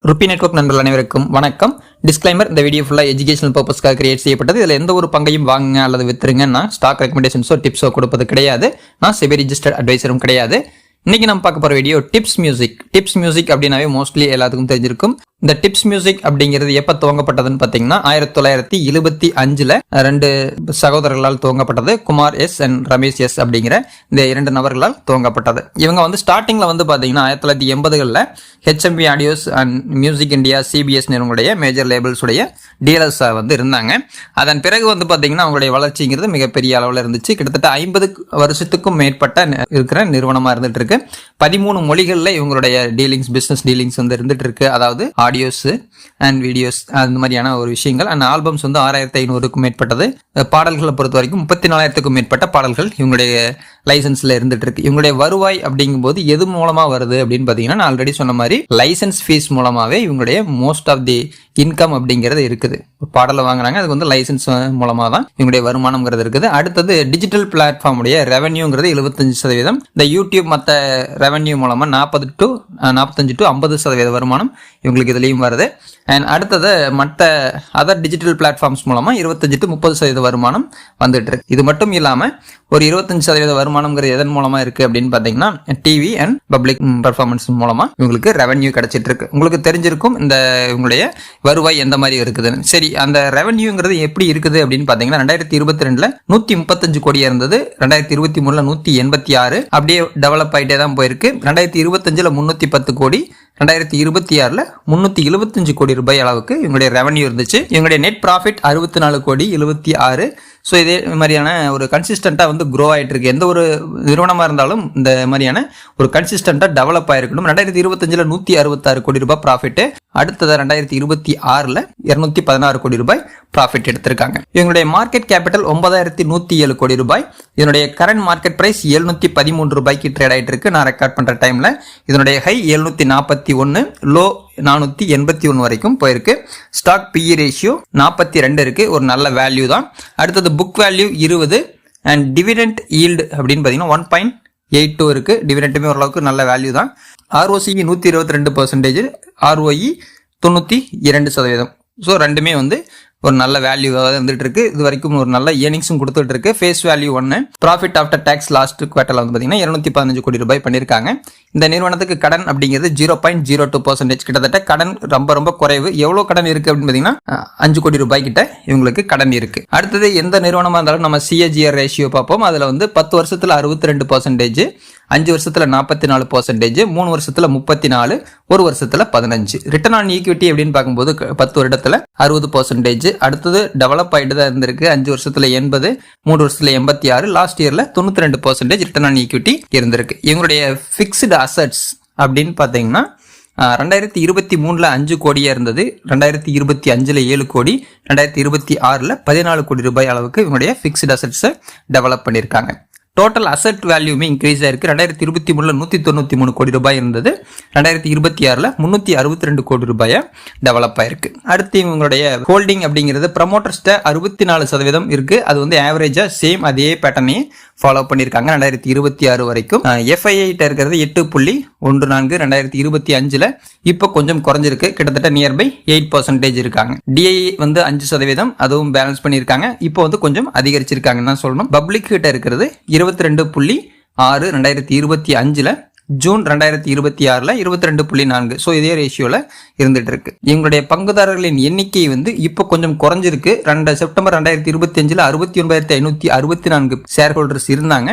Rupee network நண்பர்கள் அனைவருக்கும் வணக்கம். டிஸ்க்ளைமர்: இந்த வீடியோ ஃபுல்லா எஜுகேஷனல் பர்பஸ்க்காக கிரியேட் செய்யப்பட்டது. இதுல எந்த ஒரு பங்கையும் வாங்குங்க அல்லது வித்துருங்க நான் ஸ்டாக் ரெக்கமெண்டேஷன்ஸோ டிப்ஸோ கொடுப்பது கிடையாது. நான் செபி ரிஜிஸ்டர்ட் அட்வைசரும் கிடையாது. இன்னைக்கு நம்ம பார்க்க போற வீடியோ டிப்ஸ் மியூசிக் அப்படின்னாவே மோஸ்ட்லி எல்லாத்துக்கும் தெரிஞ்சிருக்கும். இந்த டிப்ஸ் மியூசிக் அப்படிங்கிறது எப்ப துவங்கப்பட்டதுன்னு பாத்தீங்கன்னா 1975ல ரெண்டு சகோதரர்களால் துவங்கப்பட்டது. Kumar S and Ramesh S அப்படிங்கிற இந்த இரண்டு நபர்களால் துவங்கப்பட்டது. இவங்க ஸ்டார்டிங்ல பாத்தீங்கன்னா 1980களில் HMV audios and music India CBS நிறுவனுடைய மேஜர் லேபிள்ஸ் உடைய டீலர்ஸா இருந்தாங்க. அதன் பிறகு பாத்தீங்கன்னா அவங்களுடைய வளர்ச்சிங்கிறது மிகப்பெரிய அளவில் இருந்துச்சு. கிட்டத்தட்ட 50 வருஷத்துக்கும் மேற்பட்ட இருக்கிற நிறுவனமா இருந்துட்டு இருக்கு. 13 மொழிகளில் இவங்களுடைய பிசினஸ் டீலிங்ஸ் இருந்துட்டு இருக்கு. அதாவது ஆடியோஸ் அண்ட் வீடியோஸ் அந்த மாதிரியான ஒரு விஷயங்கள். அண்ட் ஆல்பம்ஸ் 6500க்கும் மேற்பட்டது. பாடல்களை பொறுத்த வரைக்கும் 34,000க்கும் மேற்பட்ட பாடல்கள் இவங்களுடைய லைசன்ஸ்ல இருந்துட்டு இருக்கு. இவங்களுடைய வருவாய் அப்படிங்கும் போது எது மூலமா வருது அப்படின்னு பாத்தீங்கன்னா, நான் ஆல்ரெடி சொன்ன மாதிரி லைசன்ஸ் ஃபீஸ் மூலமாவே இவங்களுடைய மோஸ்ட் ஆஃப் தி இன்கம் அப்படிங்கிறது இருக்குது. பாடலை வாங்குறாங்க, அதுக்கு லைசன்ஸ் மூலமா தான் இவங்களுடைய வருமானம்ங்கிறது இருக்குது. அடுத்தது டிஜிட்டல் பிளாட்ஃபார்ம் உடைய ரெவன்யூங்கிறது 75%. இந்த யூடியூப் மற்ற ரெவன்யூ மூலமா 45 to 50% வருமானம் இவங்களுக்கு இதுலயும் வருது. அண்ட் அடுத்தது மற்ற அதர் டிஜிட்டல் பிளாட்ஃபார்ம்ஸ் மூலமா 25 to 30% வருமானம் வந்துட்டு இருக்கு. இது மட்டும் இல்லாம ஒரு 25% வருமானம்ங்கிறது எதன் மூலமா இருக்கு அப்படின்னு பாத்தீங்கன்னா, டிவி அண்ட் பப்ளிக் பெர்ஃபார்மன்ஸ் மூலமா இவங்களுக்கு ரெவன்யூ கிடைச்சிட்டு இருக்கு. உங்களுக்கு தெரிஞ்சிருக்கும் இந்த இவங்களுடைய வருவாய் எந்த மாதிரி இருக்குதுன்னு. சரி, அந்த ரெவன்யூங்கிறது எப்படி இருக்குது அப்படின்னு பாத்தீங்கன்னா, 2022ல 135 கோடியா இருந்தது. 2023ல 186 அப்படியே டெவலப் ஆயிட்டே தான் போயிருக்கு. 2025ல 310 கோடி, 2026ல 375 கோடி ரூபாய் அளவுக்கு இவங்களுடைய ரெவன்யூ இருந்துச்சு. இவங்களுடைய நெட் ப்ராஃபிட் 64 கோடி 76. ஸோ இதே மாதிரியான ஒரு கன்சிஸ்டண்டா க்ரோ ஆயிட்டு இருக்கு. எந்த ஒரு நிறுவனமா இருந்தாலும் இந்த மாதிரியான ஒரு கன்சிஸ்டண்டா டெவலப் ஆயிருக்கணும். 2025ல 166 கோடி ரூபாய் ப்ராஃபிட். அடுத்தது 2026ல 216 கோடி ரூபாய் ப்ராஃபிட் எடுத்திருக்காங்க. இவங்களுடைய மார்க்கெட் கேபிட்டல் 9107 கோடி ரூபாய். இதனுடைய கரண்ட் மார்க்கெட் பிரைஸ் 713 ரூபாய்க்கு ட்ரேட் ஆயிட்டு இருக்கு. நான் ரெக்கார்ட் பண்ற டைம்ல இதனுடைய ஹை 741, லோ 481 வரைக்கும் போயிருக்கு. ஸ்டாக் பிஇ ரேஷியோ 42 இருக்கு. ஒரு நல்ல வேல்யூ தான். அடுத்தது book value 20 and dividend yield அப்படின்னு பாத்தீங்கன்னா 1.82 இருக்கு. டிவிடெண்டுமே ஓரளவுக்கு நல்ல வேல்யூ தான். ROCE 122%, ROE 92%. ஸோ ரெண்டுமே ஒரு நல்ல வேல்யூவாக வந்துட்டு இருக்கு. இது வரைக்கும் ஒரு நல்ல ஏர்னிங்ஸும் கொடுத்துட்டு இருக்கு. Face value 1. Profit after tax last குவார்டர்ல பாத்தீங்கன்னா 215 கோடி ரூபாய் பண்ணிருக்காங்க. இந்த நிறுவனத்துக்கு கடன் அப்படிங்கிறது 0.02%. கிட்டத்தட்ட கடன் ரொம்ப ரொம்ப குறைவு. எவ்வளவு கடன் இருக்கு அப்படின்னு பாத்தீங்கன்னா 5 கோடி ரூபாய் கிட்ட இவங்களுக்கு கடன் இருக்கு. அடுத்தது எந்த நிறுவனமா இருந்தாலும் நம்ம CAGR ரேஷியோ பார்ப்போம். அதுல 10 வருஷத்துல 62%, 5 வருஷத்துல 44%, 3 வருஷத்துல 34, 1 வருஷத்துல 15. ரிட்டர்ன் ஆன் ஈக்விட்டி அப்படின்னு பார்க்கும்போது 10 வருடத்துல 60%. அடுத்தது டெவலப் ஆயிட்டு தான் இருந்திருக்கு. 5 வருஷத்துல 80, 3 வருஷத்துல 86, லாஸ்ட் இயர்ல 92% ரிட்டர்ன் ஆன் ஈக்விட்டி இருந்திருக்கு. இவங்களுடைய பிக்ஸ்டு அசட்ஸ் அப்படின்னு பாத்தீங்கன்னா 2023ல 5 கோடியா இருந்தது. 2025ல 7 கோடி, 2026ல 14 கோடி ரூபாய் அளவுக்கு இவங்களுடைய பிக்ஸ்டு அசட்ஸ் டெவலப் பண்ணிருக்காங்க. டோட்டல் அசெட் வேல்யூமே இன்க்ரீஸ் ஆயிருக்கு. 2023ல 193 கோடி ரூபாய் இருந்தது. 2026ல 362 கோடி ரூபாயா டெவலப் ஆயிருக்கு. அடுத்து இவங்களுடைய ஹோல்டிங் அப்படிங்கிறது ப்ரமோட்டர்ஸ்ட 64% இருக்கு. அது ஆவரேஜா சேம் அதே பேட்டர்னையே ஃபாலோ பண்ணிருக்காங்க 2026 வரைக்கும். FII இருக்கிறது 8.14. 2025ல இப்போ கொஞ்சம் குறைஞ்சிருக்கு. கிட்டத்தட்ட நியர்பை 8% இருக்காங்க. DI 5%, அதுவும் பேலன்ஸ் பண்ணிருக்காங்க. இப்போ கொஞ்சம் அதிகரிச்சிருக்காங்கன்னு தான் சொல்லணும். பப்ளிக் கிட்ட இருக்கிறது 22.6. 2025ல ஜூன் 2026ல 22.4. ஸோ இதே ரேஷியோல இருந்துட்டு இருக்கு. இவங்களுடைய பங்குதாரர்களின் எண்ணிக்கை இப்போ கொஞ்சம் குறைஞ்சிருக்கு. செப்டம்பர் 2025ல 69,564 ஷேர் ஹோல்டர்ஸ் இருந்தாங்க.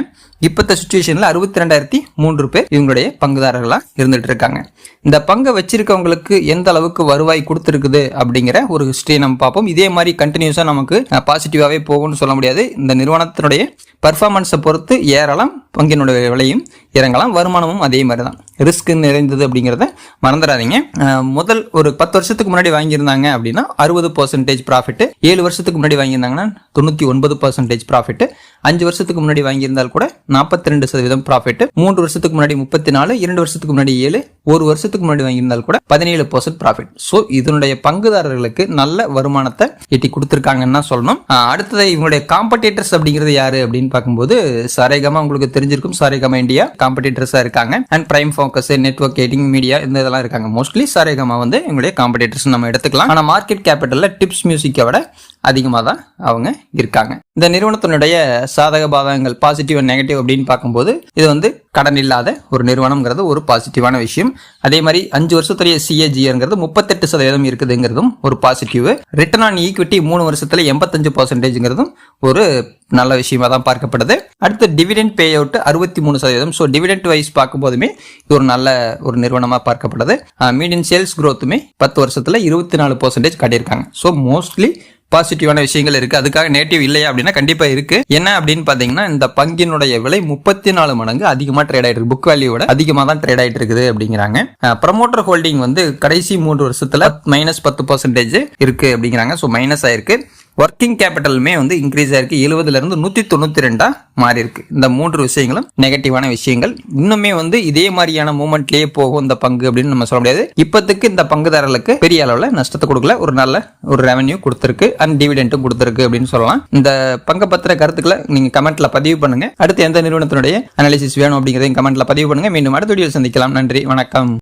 இப்பத்த சுச்சுவேஷன்ல 62,003 பேர் இவங்களுடைய பங்குதாரர்களா இருந்துட்டு இருக்காங்க. இந்த பங்கை வச்சிருக்கவங்களுக்கு எந்த அளவுக்கு வருவாய் கொடுத்துருக்குது அப்படிங்கிற ஒரு ஹிஸ்டரி நம்ம பார்ப்போம். இதே மாதிரி கண்டினியூஸா நமக்கு பாசிட்டிவாவே போகும்னு சொல்ல முடியாது. இந்த நிறுவனத்தினுடைய பர்ஃபார்மன்ஸை பொறுத்து ஏறலாம், பங்கினுடைய விலையும் இறங்கலாம், வருமானமும் அதே மாதிரி தான். ரிஸ்க் நிறைந்தது அப்படிங்கிறத மறந்துடாதீங்க. முதல் ஒரு 10 வருஷத்துக்கு முன்னாடி வாங்கியிருந்தாங்க அப்படின்னா 60% ப்ராஃபிட், 7 வருஷத்துக்கு முன்னாடி வாங்கியிருந்தாங்கன்னா 99% ப்ராஃபிட், 5 வருஷத்துக்கு முன்னாடி வாங்கியிருந்தால் கூட 42% ப்ராஃபிட், 3 வருஷத்துக்கு முன்னாடி 34, 2 வருஷத்துக்கு முன்னாடி 7, 1 வருஷத்துக்கு முன்னாடி வாங்கியிருந்தால் கூட 17% ப்ராஃபிட். ஸோ இதனுடைய பங்குதாரர்களுக்கு நல்ல வருமானத்தை எட்டி கொடுத்துருக்காங்கன்னு தான் சொல்லணும். அடுத்தது இவங்களுடைய காம்படிட்டர்ஸ் அப்படிங்கிறது யாரு அப்படின்னு பார்க்கும்போது, சாரேகாமா உங்களுக்கு தெரிஞ்சிருக்கும். சாரேகாமா இந்தியா காம்படிட்டர்ஸா இருக்காங்க. And prime focus, network editing, media இந்த இதெல்லாம் இருக்காங்க. மோஸ்ட்லி சாரேகாமா வந்து எங்களுடைய காம்படிட்டர்ஸ் நம்ம எடுத்துக்கலாம். ஆனால் மார்க்கெட் கேபிட்டலில் டிப்ஸ் மியூசிக்கை விட அதிகமாக தான் அவங்க இருக்காங்க. இந்த நிறுவனத்தினுடைய சாதக பாதகங்கள் பாசிட்டிவ் அண்ட் நெகட்டிவ் அப்படின்னு பார்க்கும்போது இது வந்து கடன் இல்லாத ஒரு நிறுவனம்ங்கிறது ஒரு பாசிட்டிவான விஷயம். அதே மாதிரி 5 வருஷத்துடைய CAGRங்கிறது 38% இருக்குதுங்கிறதும் ஒரு பாசிட்டிவ். ரிட்டர்ன் ஆன் ஈக்விட்டி 3 வருஷத்துல 85%ங்கிறதும் ஒரு நல்ல விஷயமா தான் பார்க்கப்படுது. அடுத்து dividend pay out 63%. So dividend wise பார்க்கும்போதுமே இது ஒரு நல்ல ஒரு நிறுவனமாக பார்க்கப்படுது. மீடியன் சேல்ஸ் growthமே 10 வருஷத்துல 24% காட்டியிருக்காங்க. ஸோ மோஸ்ட்லி பாசிட்டிவான விஷயங்கள் இருக்கு. அதுக்காக நேட்டிவ் இல்லையா அப்படின்னா கண்டிப்பா இருக்கு. என்ன அப்படின்னு பாத்தீங்கன்னா இந்த பங்கினுடைய விலை 34 மடங்கு அதிகமா ட்ரேட் ஆயிட்டு இருக்கு. புக் வேல்யூவோட அதிகமா தான் ட்ரேட் ஆயிட்டு இருக்குது அப்படிங்கிறாங்க. ப்ரமோட்டர் ஹோல்டிங் வந்து கடைசி 3 வருஷத்துல -10% இருக்கு அப்படிங்கிறாங்க. ஸோ மைனஸ் ஆயிருக்கு. ஒர்க்கிங் கேபிட்டலுமே வந்து இன்க்ரீஸ் ஆயிருக்கு. 70ல இருந்து 192 மாறி இருக்கு. இந்த 3 விஷயங்களும் நெகட்டிவான விஷயங்கள். இன்னுமே வந்து இதே மாதிரியான மூமெண்ட்லயே போகும் இந்த பங்கு அப்படின்னு நம்ம சொல்ல முடியாது. இப்போதைக்கு இந்த பங்குதாரர்களுக்கு பெரிய அளவுல நஷ்டத்தை கொடுக்கல, ஒரு நல்ல ஒரு ரெவன்யூ கொடுத்திருக்கு அண்ட் டிவிடெண்டும் கொடுத்திருக்கு அப்படின்னு சொல்லலாம். இந்த பங்கை பத்திர கருத்துக்களை நீங்க கமெண்ட்ல பதிவு பண்ணுங்க. அடுத்து எந்த நிறுவனத்தினுடைய அனாலிசிஸ் வேணும் அப்படிங்கிறதையும் கமெண்ட்ல பதிவு பண்ணுங்க. மீண்டும் அடுத்த வீடியோ சந்திக்கலாம். நன்றி, வணக்கம்.